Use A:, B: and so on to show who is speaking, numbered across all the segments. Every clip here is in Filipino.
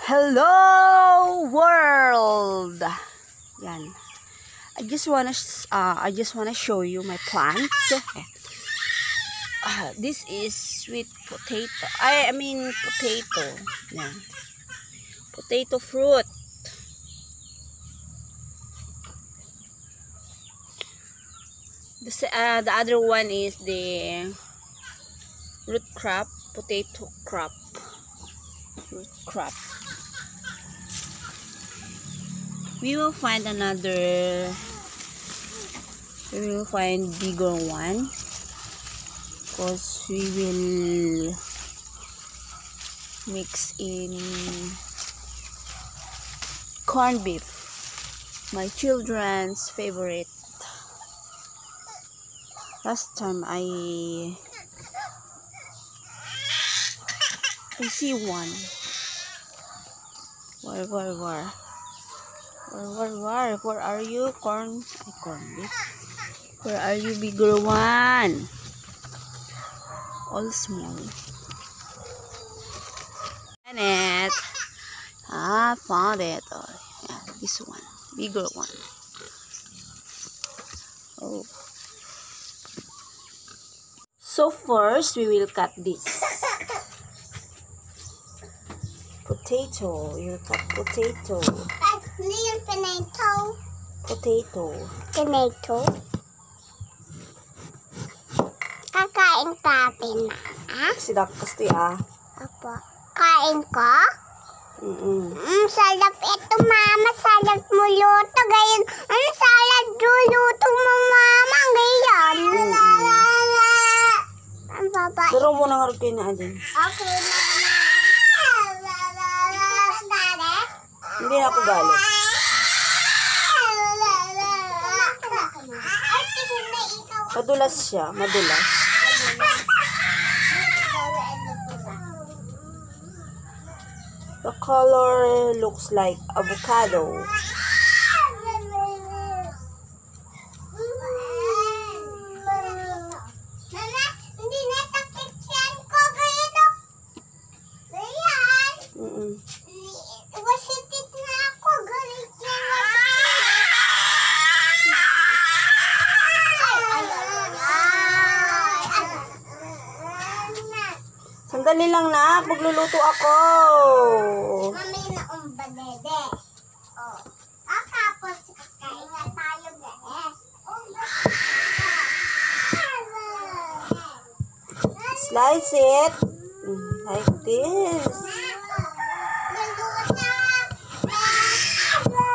A: Hello world. Yan. I just wanna show you my plant. This is sweet potato. I mean potato. Yan. Potato fruit. The other one is the root crop, potato crop. Root crop. We will find bigger one because we will mix in corned beef, my children's favorite. Last time I see one. Where are you? Corn beef. Where are you, bigger one? All small. And it. Found it. Oh, yeah, this one. Bigger one. Oh. So first, we will cut this. Potato. You'll cut potato. Potato.
B: Kakain natin na.
A: Sidak kasi
B: Apo. Kain ko? Salap ito, mama. Salap mo luto. Gayon. Salap luto mo, mama. Gayon. Ang baba.
A: Pero mo nang harap kayo na din.
B: Okay, mama.
A: Hindi na ako galit. Madulas siya. Madulas. The color looks like avocado.
B: Mama, hindi na sakit yan ko. Gayon. Gayon. Wasitit na ako. Galit yan.
A: Sandali lang na. Magluluto ako.
B: Mami na umbalede. Oh. Tapos, kakain na tayo, guys.
A: Slice it. Like this.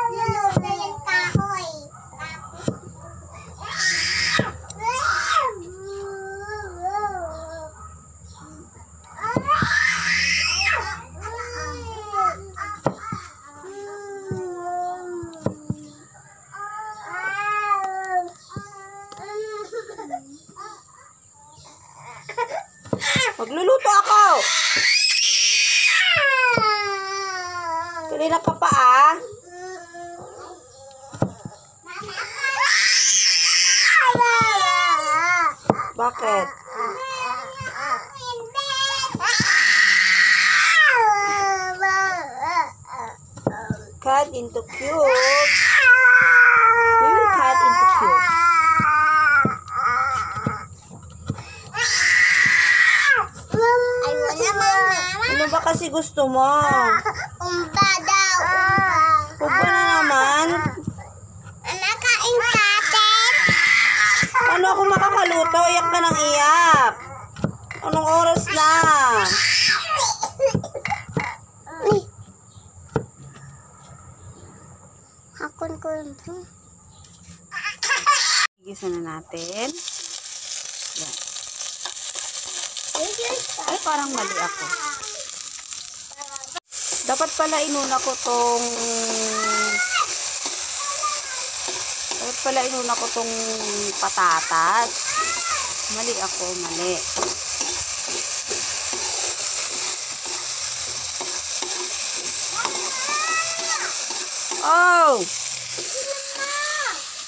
B: Luluto yung kahoy.
A: Magluluto ako. Kanina ka pa Bakit? Cut into cubes. We will cut into cubes. Ano ba kasi gusto mo?
B: Umba daw.
A: Umba na naman.
B: Nakain natin.
A: Ano ako makakaluto? Iyak ka ng iyak. Anong oras na?
B: Hakon ko yun.
A: Igisa na natin. Yan. Ay, parang mali ako. Dapat pala inuna ko tong patatas. Mali ako, mali. Oh!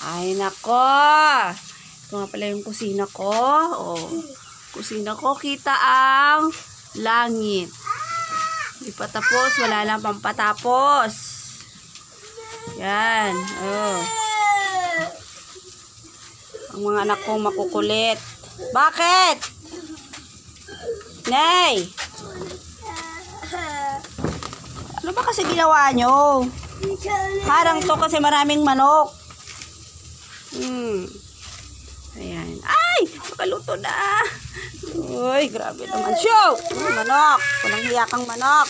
A: Ay, nako. Ito nga pala yung kusina ko. Oh. Kusina ko, kita ang langit. Di Patapos, wala lang pampatapos. Yan. Oh. Ang mga anak kong makukulit. Bakit? Nay! Ano ba kasi ginawa nyo? Harang to kasi maraming manok. Ayan. Ay! Makaluto na. Uy, grabe naman. Show! Manok. Walang hiya kang manok.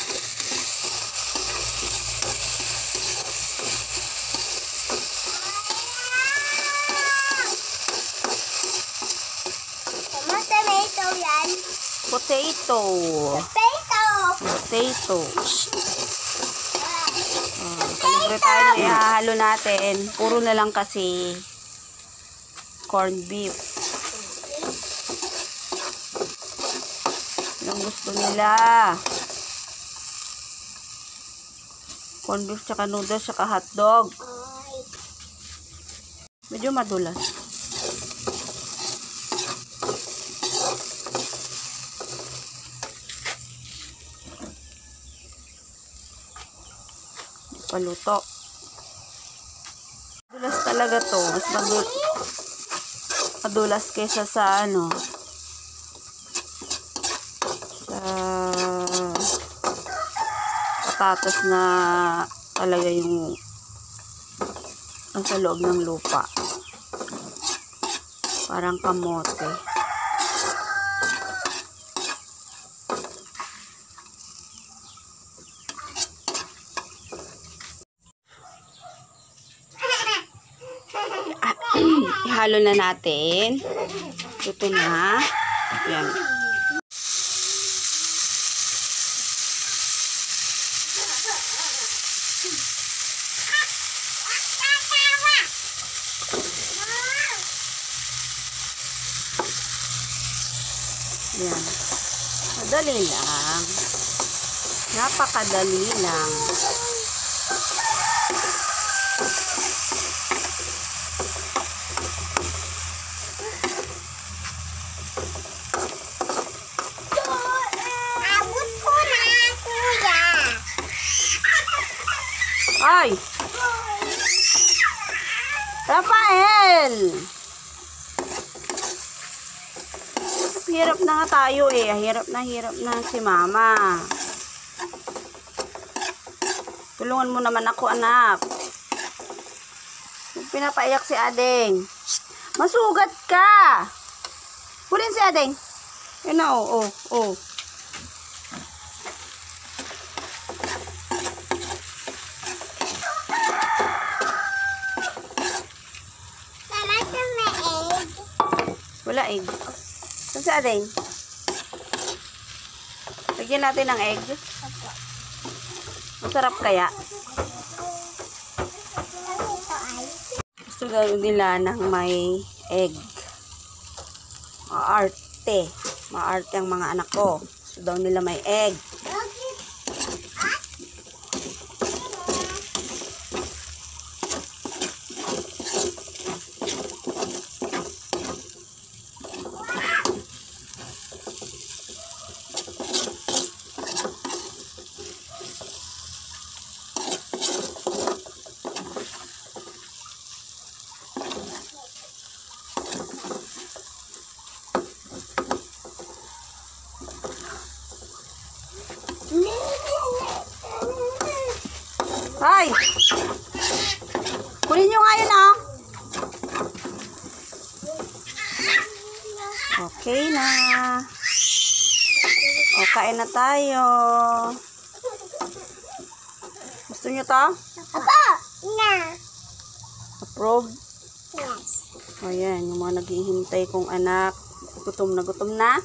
B: Tomato yan.
A: Potato.
B: Potato.
A: Potato. Kalibre tayo na ihahalo natin. Puro na lang kasi corned beef. Yung gusto nila. Corned beef, tsaka noodles, tsaka hotdog. Medyo madulas. Paluto. Madulas talaga to. Mas madulas kaysa sa ano. Sa patatas na talaga yung nasa loob ng lupa. Parang kamote. Ihalo na natin. Ito na. Ayan. Ayan. Madali lang. Napakadali lang.
B: Abot ko na, kuya.
A: Ay! Rafael! Hirap na nga tayo eh. Hirap na si mama. Tulungan mo naman ako, anak. Pinapaiyak si Adeng. Masugat ka! Hulin si Adeng. Yun na, oh.
B: Mama, ito may egg.
A: Wala egg. Saan si Adeng? Lagyan natin ng egg. Masarap kaya? Gusto daw nila ng may egg. Maarte. Maarte ang mga anak ko. Gusto daw nila may egg. Hay! Kunin nyo nga yun, ah. Okay na. O, kain na tayo. Gusto nyo to?
B: Apo, na.
A: Approve?
B: Yes.
A: O, yan. Yung mga naghihintay kong anak. Gutom na gutom na.